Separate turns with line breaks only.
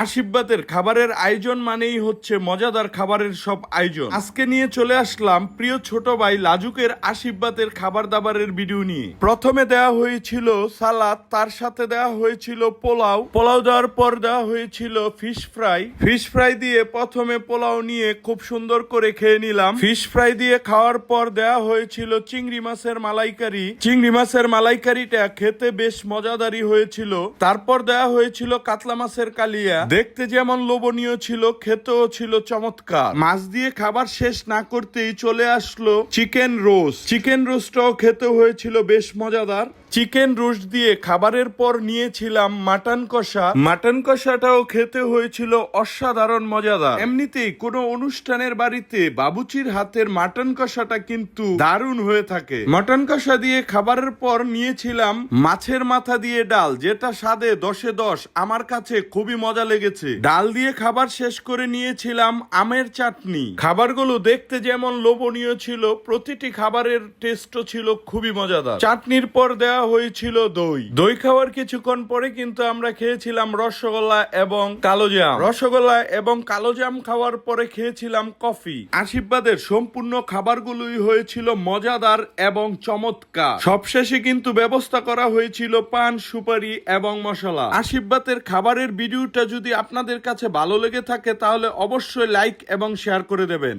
আশীর্বাদের খাবারের আয়োজন মানেই হচ্ছে মজাদার খাবারের সব আয়োজন। আজকে নিয়ে চলে আসলাম প্রিয় ছোট ভাই লাজুকের আশীর্বাদের খাবার দাবারের ভিডিও নিয়ে। প্রথমে দেওয়া হয়েছিল সালাদ, তার সাথে দেওয়া হয়েছিল পোলাও দেওয়ার পর দেওয়া হয়েছিল ফিশ ফ্রাই দিয়ে প্রথমে পোলাও নিয়ে খুব সুন্দর করে খেয়ে নিলাম। ফিশ ফ্রাই দিয়ে খাওয়ার পর দেওয়া হয়েছিল চিংড়ি মাছের মালাইকারিটা খেতে বেশ মজাদারই হয়েছিল। তারপর দেওয়া হয়েছিল কাতলা মাছের কালিয়া, দেখতে যেমন লোভনীয় ছিল, খেতেও ছিল চমৎকার। মাছ দিয়ে খাবার শেষ না করতেই চলে আসলো চিকেন রোস্টটাও খেতে হয়েছিল বেশ মজাদার। চিকেন রোস্ট দিয়ে খাবারের পর নিয়েছিলাম মাটন কষাটাও খেতে হয়েছিল অসাধারণ মজাদার। এমনিতেই কোনো অনুষ্ঠানের বাড়িতে বাবুচির হাতের মাটন কষাটা কিন্তু দারুণ হয়ে থাকে। মাটন কষা দিয়ে খাবারের পর নিয়েছিলাম মাছের মাথা দিয়ে ডাল, যেটা স্বাদে 10-এ 10, আমার কাছে খুবই মজা লেগেছে। ডাল দিয়ে খাবার শেষ করে নিয়েছিলাম আমের চাটনি। খাবারগুলো দেখতে যেমন লোভনীয় ছিল, প্রতিটি খাবারের টেস্টও ছিল খুবই মজাদার। চাটনির পর দেওয়া হয়েছিল দই খাওয়ার কিছুক্ষণ পরে কিন্তু আমরা খেয়েছিলাম রসগোল্লা এবং কালো জাম খাওয়ার পরে খেয়েছিলাম কফি। আশীর্বাদের সম্পূর্ণ খাবারগুলোই হয়েছিল মজাদার এবং চমৎকার। সবশেষে কিন্তু ব্যবস্থা করা হয়েছিল পান, সুপারি এবং মশলা। আশীর্বাদের খাবারের ভিডিওটা যদি আপনাদের কাছে ভালো লেগে থাকে তাহলে অবশ্যই লাইক এবং শেয়ার করে দেবেন।